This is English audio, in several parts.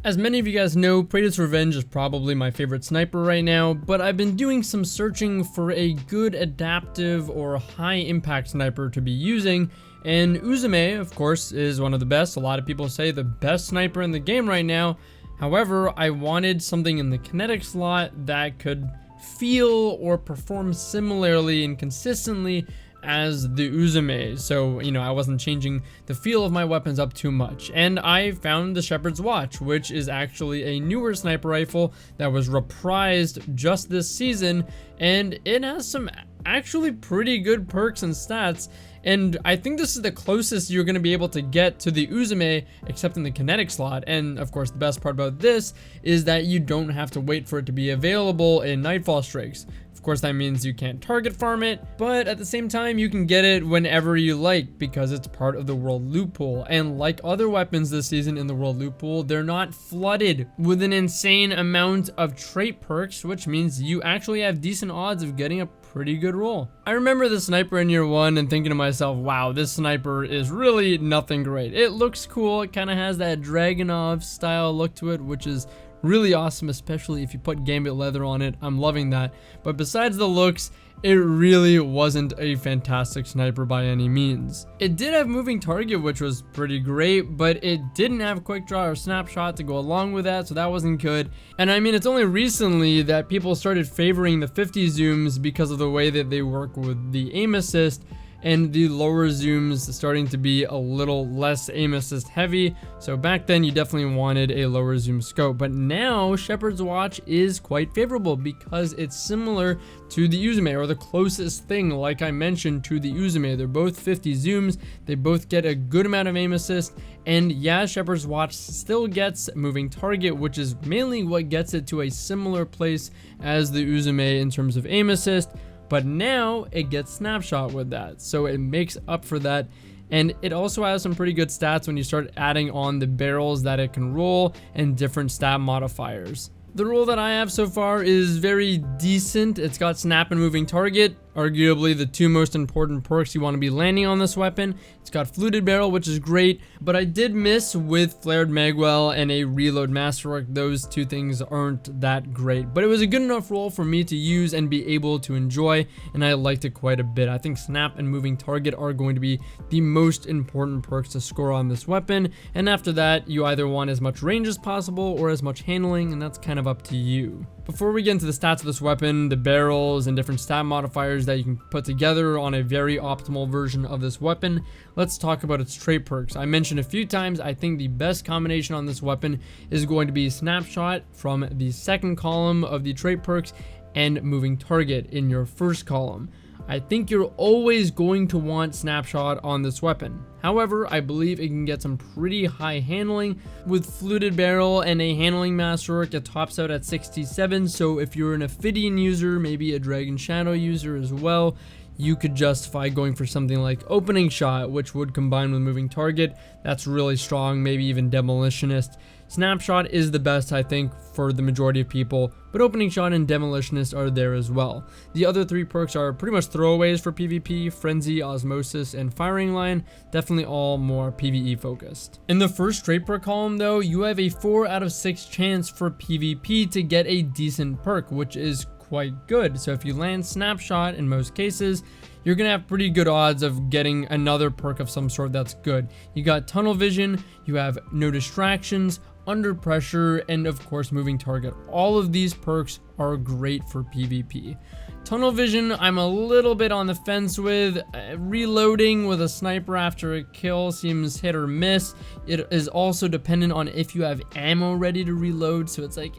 As many of you guys know, Praetor's Revenge is probably my favorite sniper right now, but I've been doing some searching for a good adaptive or high impact sniper to be using, and Uzume, of course, is one of the best. A lot of people say the best sniper in the game right now. However, I wanted something in the Kinetic slot that could feel or perform similarly and consistently as the Uzume, so I wasn't changing the feel of my weapons up too much. And I found the Shepherd's Watch, which is actually a newer sniper rifle that was reprised just this season, and it has some actually pretty good perks and stats. And I think this is the closest you're going to be able to get to the Uzume, except in the Kinetic slot. And of course, the best part about this is that you don't have to wait for it to be available in Nightfall Streaks. Of course, that means you can't target farm it, but at the same time, you can get it whenever you like because it's part of the World Loot Pool. And like other weapons this season in the World Loot Pool, they're not flooded with an insane amount of trait perks, which means you actually have decent odds of getting a pretty good roll. I remember the sniper in year one and thinking to myself, wow, this sniper is really nothing great. It looks cool. It kind of has that Dragunov style look to it, which is really awesome, especially if you put Gambit leather on it. I'm loving that. But besides the looks, it really wasn't a fantastic sniper by any means. It did have moving target, which was pretty great, but it didn't have quick draw or snapshot to go along with that, so that wasn't good. And I mean, it's only recently that people started favoring the 50 zooms because of the way that they work with the aim assist, and the lower zooms starting to be a little less aim assist heavy. So back then you definitely wanted a lower zoom scope, but now Shepherd's Watch is quite favorable because it's similar to the Uzume, or the closest thing, like I mentioned, to the Uzume. They're both 50 zooms, they both get a good amount of aim assist, and yeah, Shepherd's Watch still gets moving target, which is mainly what gets it to a similar place as the Uzume in terms of aim assist. But now it gets snapshot with that, so it makes up for that. And it also has some pretty good stats when you start adding on the barrels that it can roll and different stat modifiers. The roll that I have so far is very decent. It's got snap and moving target, arguably the two most important perks you want to be landing on this weapon. It's got fluted barrel, which is great, but I did miss with flared magwell and a reload masterwork. Those two things aren't that great, but it was a good enough roll for me to use and be able to enjoy, and I liked it quite a bit. I think snap and moving target are going to be the most important perks to score on this weapon, and after that you either want as much range as possible or as much handling, and that's kind of up to you. Before we get into the stats of this weapon, the barrels and different stat modifiers that you can put together on a very optimal version of this weapon, let's talk about its trait perks. I mentioned a few times, I think the best combination on this weapon is going to be snapshot from the second column of the trait perks and moving target in your first column. I think you're always going to want snapshot on this weapon. However, I believe it can get some pretty high handling with fluted barrel and a handling masterwork. It tops out at 67, so if you're an Ophidian user, maybe a Dragon Shadow user as well, you could justify going for something like opening shot, which would combine with moving target. That's really strong, maybe even demolitionist. Snapshot is the best, I think, for the majority of people, but opening shot and demolitionist are there as well. The other three perks are pretty much throwaways for PvP: frenzy, osmosis, and firing line. Definitely all more PvE focused. In the first trait perk column though, you have a 4 out of 6 chance for PvP to get a decent perk, which is quite good. So if you land snapshot in most cases, you're gonna have pretty good odds of getting another perk of some sort that's good. You got tunnel vision, you have no distractions, under pressure, and of course moving target. All of these perks are great for PvP. Tunnel vision, I'm a little bit on the fence with. Reloading with a sniper after a kill seems hit or miss. It is also dependent on if you have ammo ready to reload, so it's like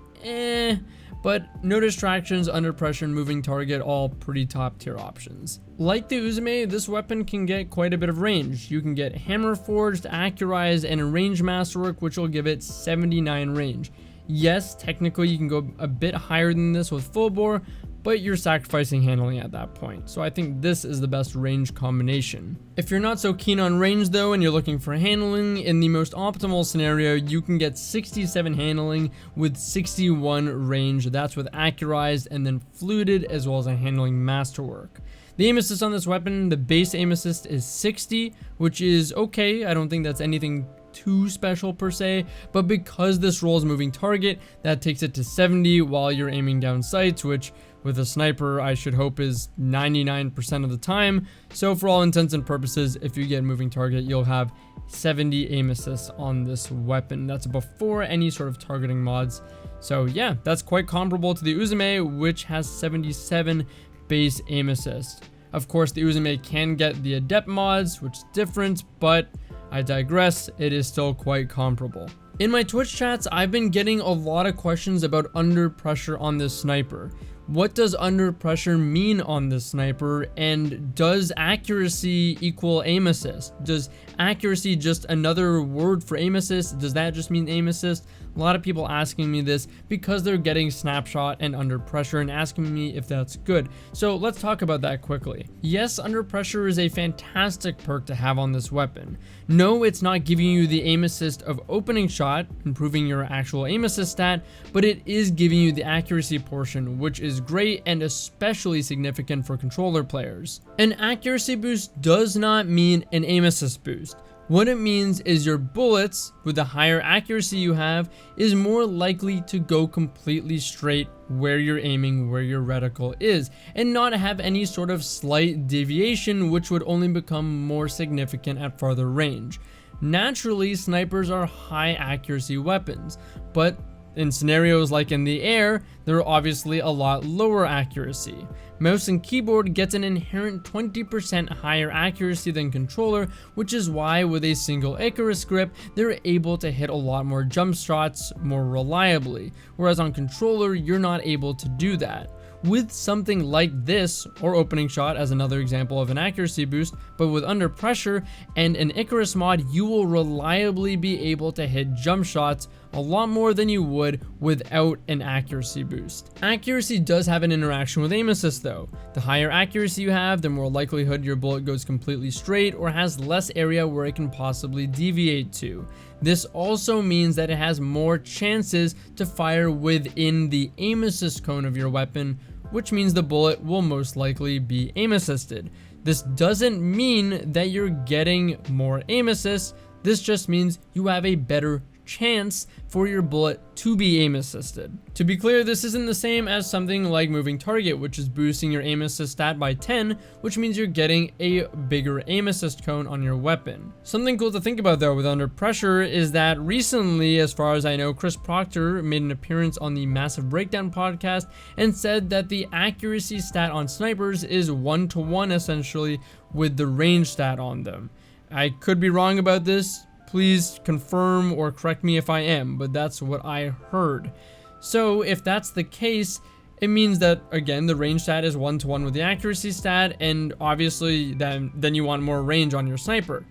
but no distractions, under pressure, and moving target, all pretty top tier options. Like the Uzume, this weapon can get quite a bit of range. You can get hammer forged, accurized, and a range masterwork, which will give it 79 range. Yes, technically you can go a bit higher than this with full bore, but you're sacrificing handling at that point. So I think this is the best range combination. If you're not so keen on range though, and you're looking for handling, in the most optimal scenario, you can get 67 handling with 61 range. That's with accurized and then fluted, as well as a handling masterwork. The aim assist on this weapon, the base aim assist is 60, which is okay. I don't think that's anything too special per se, but because this role is moving target, that takes it to 70 while you're aiming down sights, which with a sniper I should hope is 99% of the time. So for all intents and purposes, if you get moving target, you'll have 70 aim assists on this weapon. That's before any sort of targeting mods. So yeah, that's quite comparable to the Uzume, which has 77 base aim assist. Of course, the Uzume can get the adept mods, which is different, but I digress, it is still quite comparable. In my Twitch chats, I've been getting a lot of questions about under pressure on this sniper. What does under pressure mean on this sniper, and does accuracy equal aim assist? Does accuracy just another word for aim assist? Does that just mean aim assist? A lot of people asking me this because they're getting snapshot and under pressure and asking me if that's good. So let's talk about that quickly. Yes, under pressure is a fantastic perk to have on this weapon. No, it's not giving you the aim assist of opening shot, improving your actual aim assist stat, but it is giving you the accuracy portion, which is great and especially significant for controller players. An accuracy boost does not mean an aim assist boost. What it means is your bullets, with the higher accuracy you have, is more likely to go completely straight where you're aiming, where your reticle is, and not have any sort of slight deviation, which would only become more significant at farther range. Naturally, snipers are high accuracy weapons, but in scenarios like in the air, they're obviously a lot lower accuracy. Mouse and keyboard gets an inherent 20% higher accuracy than controller, which is why with a single Icarus grip, they're able to hit a lot more jump shots more reliably, whereas on controller, you're not able to do that. With something like this, or opening shot as another example of an accuracy boost, but with under pressure and an Icarus mod, you will reliably be able to hit jump shots a lot more than you would without an accuracy boost. Accuracy does have an interaction with aim assist though. The higher accuracy you have, the more likelihood your bullet goes completely straight or has less area where it can possibly deviate to. This also means that it has more chances to fire within the aim assist cone of your weapon, which means the bullet will most likely be aim assisted. This doesn't mean that you're getting more aim assist, this just means you have a better chance for your bullet to be aim assisted. To be clear, this isn't the same as something like moving target, which is boosting your aim assist stat by 10, which means you're getting a bigger aim assist cone on your weapon. Something cool to think about though with under pressure is that recently, as far as I know, Chris Proctor made an appearance on the Massive Breakdown podcast and said that the accuracy stat on snipers is 1-to-1 essentially with the range stat on them. I could be wrong about this. Please confirm or correct me if I am, but that's what I heard. So if that's the case, it means that, again, the range stat is 1-to-1 with the accuracy stat, and obviously then you want more range on your sniper.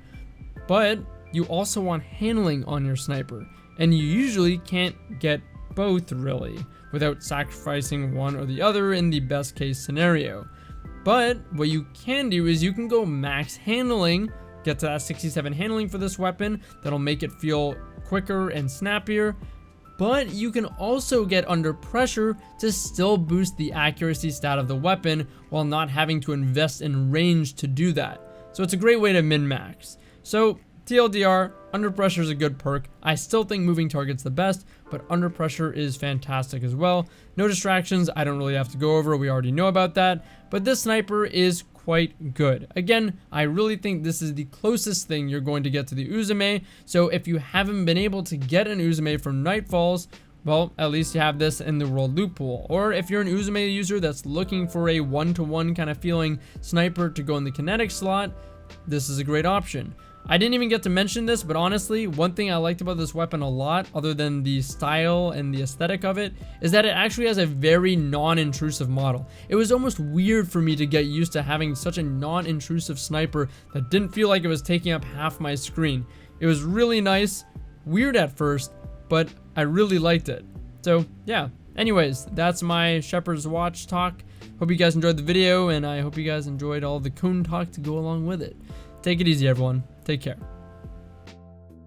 But you also want handling on your sniper, and you usually can't get both really, without sacrificing one or the other in the best case scenario. But what you can do is you can go max handling, get to that 67 handling for this weapon. That'll make it feel quicker and snappier. But you can also get under pressure to still boost the accuracy stat of the weapon while not having to invest in range to do that. So it's a great way to min-max. So TLDR, under pressure is a good perk. I still think moving target's the best, but under pressure is fantastic as well. No distractions, I don't really have to go over, we already know about that. But this sniper is quite good. Again, I really think this is the closest thing you're going to get to the Uzume, so if you haven't been able to get an Uzume from Nightfalls, well, at least you have this in the World Loot Pool. Or if you're an Uzume user that's looking for a 1-to-1 kind of feeling sniper to go in the Kinetic slot, this is a great option. I didn't even get to mention this, but honestly, one thing I liked about this weapon a lot, other than the style and the aesthetic of it, is that it actually has a very non-intrusive model. It was almost weird for me to get used to having such a non-intrusive sniper that didn't feel like it was taking up half my screen. It was really nice, weird at first, but I really liked it. So yeah, anyways, that's my Shepherd's Watch talk. Hope you guys enjoyed the video, and I hope you guys enjoyed all the cone talk to go along with it. Take it easy, everyone. Take care.